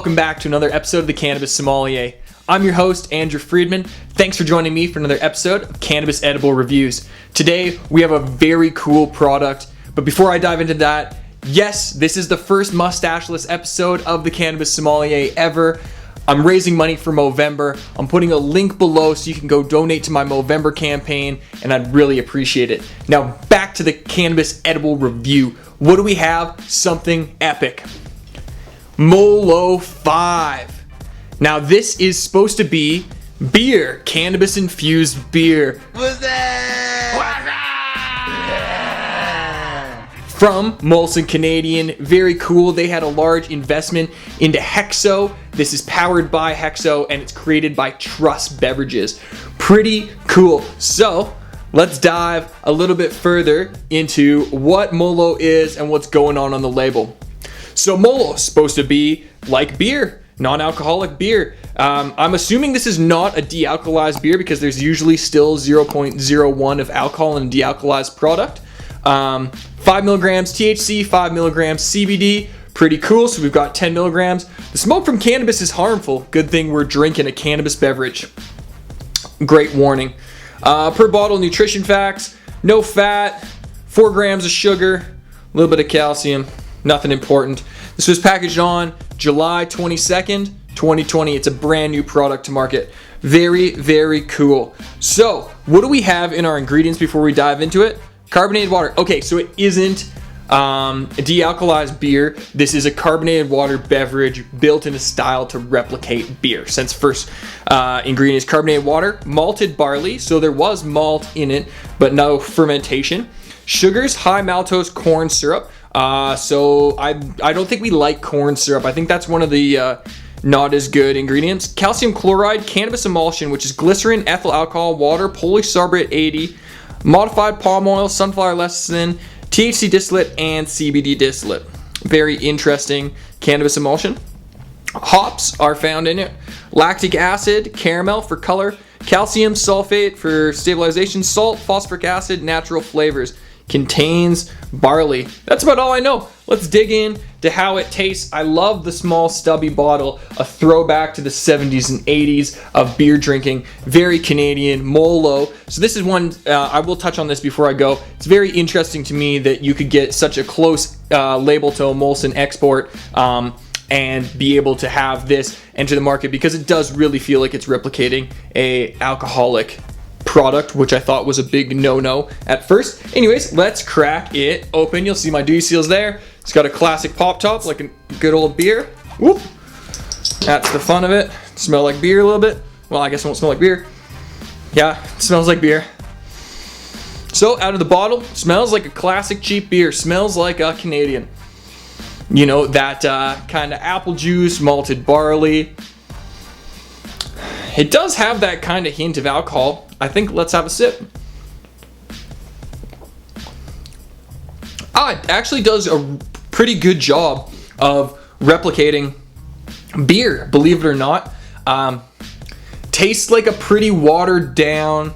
welcome back to another episode of the Cannabis Sommelier. I'm your host, Andrew Friedman. Thanks for joining me for another episode of Cannabis Edible Reviews. Today, we have a very cool product, but before I dive into that, yes, this is the first mustacheless episode of the Cannabis Sommelier ever. I'm raising money for Movember. I'm putting a link below so you can go donate to my Movember campaign, and I'd really appreciate it. Now, back to the Cannabis Edible Review. What do we have? Something epic. Mollo 5. Now, this is supposed to be beer, cannabis-infused beer. What's that? From Molson Canadian. Very cool. They had a large investment into Hexo. This is powered by Hexo and it's created by Trust Beverages. Pretty cool. So let's dive a little bit further into what Mollo is and what's going on the label. So Mollo is supposed to be like beer, non-alcoholic beer. I'm assuming this is not a de-alkalized beer because there's usually still 0.01 of alcohol in a de-alkalized product. 5 milligrams THC, 5 milligrams CBD, pretty cool. So we've got 10 milligrams. The smoke from cannabis is harmful. Good thing we're drinking a cannabis beverage. Great warning. Per bottle nutrition facts, no fat, 4 grams of sugar, a little bit of calcium, nothing important. This was packaged on July 22nd, 2020. It's a brand new product to market. Very, very cool. So what do we have in our ingredients before we dive into it? Carbonated water. Okay, so it isn't a de-alkalized beer. This is a carbonated water beverage built in a style to replicate beer. Since first ingredient is carbonated water, malted barley, so there was malt in it, but no fermentation. Sugars, high maltose corn syrup. So I don't think we like corn syrup. I think that's one of the not as good ingredients. Calcium chloride, cannabis emulsion, which is glycerin, ethyl alcohol, water, polysorbate 80, modified palm oil, sunflower lecithin, THC distillate, and CBD distillate. Very interesting cannabis emulsion. Hops are found in it. Lactic acid, caramel for color, calcium sulfate for stabilization, salt, phosphoric acid, natural flavors. Contains barley. That's about all I know. Let's dig in to how it tastes. I love the small stubby bottle, a throwback to the 70s and 80s of beer drinking. Very Canadian, Mollo. So this is one, I will touch on this before I go. It's very interesting to me that you could get such a close label to a Molson export and be able to have this enter the market because it does really feel like it's replicating a alcoholic product, which I thought was a big no-no at first. Anyways, let's crack it open. You'll see my duty seals there. It's got a classic pop top like a good old beer. Whoop. That's the fun of it. Smell like beer a little bit. Well, I guess it won't smell like beer. Yeah, it smells like beer. So out of the bottle, smells like a classic cheap beer. Smells like a Canadian. You know, that kind of apple juice, malted barley. It does have that kind of hint of alcohol. I think let's have a sip. It actually does a pretty good job of replicating beer, believe it or not. Tastes like a pretty watered down,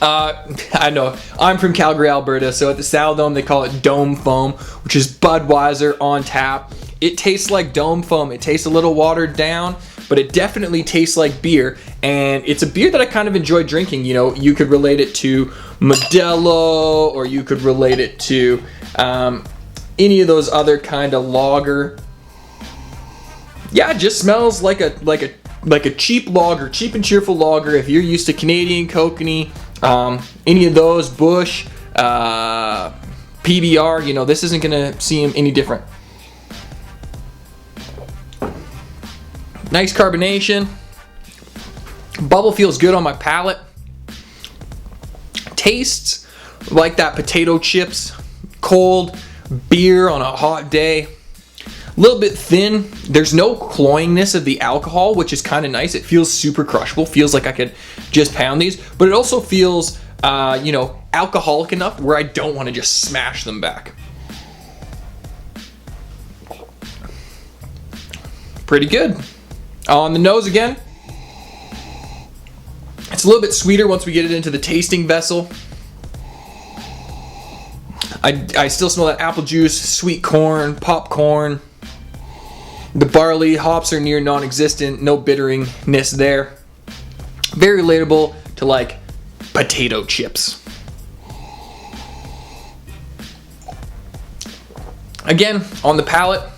I know, I'm from Calgary, Alberta, so at the Saddle Dome they call it Dome Foam, which is Budweiser on tap. It tastes like Dome Foam. It tastes a little watered down, but it definitely tastes like beer, and it's a beer that I kind of enjoy drinking. You know, you could relate it to Modelo, or you could relate it to any of those other kind of lager. Yeah, it just smells like a cheap lager, cheap and cheerful lager. If you're used to Canadian Kokanee, any of those, Bush, PBR, you know, this isn't gonna seem any different. Nice carbonation. Bubble feels good on my palate. Tastes like that potato chips, cold beer on a hot day. A little bit thin. There's no cloyingness of the alcohol, which is kind of nice. It feels super crushable. Feels like I could just pound these, but it also feels, you know, alcoholic enough where I don't want to just smash them back. Pretty good. On the nose again, it's a little bit sweeter once we get it into the tasting vessel. I still smell that apple juice, sweet corn, popcorn. The barley hops are near non-existent, no bitteriness there. Very relatable to like potato chips. Again, on the palate,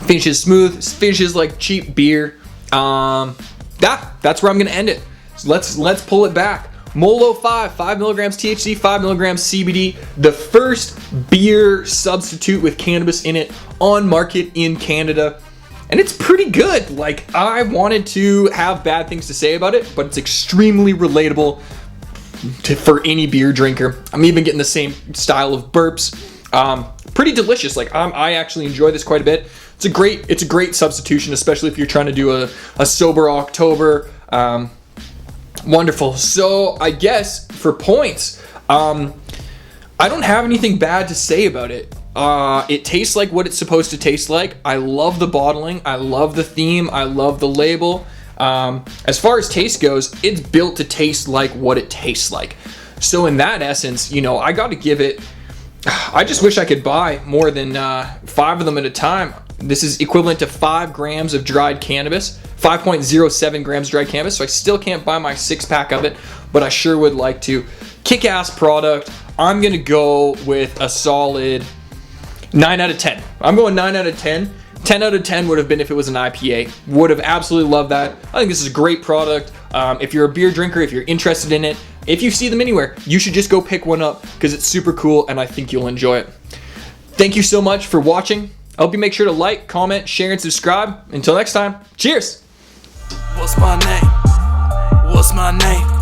finishes smooth, finishes like cheap beer. That's where I'm gonna end it. So let's pull it back. Mollo 5 milligrams THC, 5 milligrams CBD, the first beer substitute with cannabis in it on market in Canada. And it's pretty good. Like, I wanted to have bad things to say about it, but it's extremely relatable for any beer drinker. I'm even getting the same style of burps. Pretty delicious. Like, I actually enjoy this quite a bit. It's a great substitution, especially if you're trying to do a sober October. Wonderful. So I guess for points, I don't have anything bad to say about it. It tastes like what it's supposed to taste like. I love the bottling. I love the theme. I love the label. As far as taste goes, it's built to taste like what it tastes like. So in that essence, you know, I got to give it, I just wish I could buy more than 5 of them at a time. This is equivalent to 5 grams of dried cannabis, 5.07 grams dried cannabis. So I still can't buy my 6-pack of it, but I sure would like to. Kick-ass product. I'm going to go with a solid 9 out of 10. I'm going 9 out of 10. 10 out of 10 would have been if it was an IPA. Would have absolutely loved that. I think this is a great product. If you're a beer drinker, if you're interested in it, if you see them anywhere, you should just go pick one up because it's super cool and I think you'll enjoy it. Thank you so much for watching. I hope you make sure to like, comment, share, and subscribe. Until next time, cheers! What's my name? What's my name?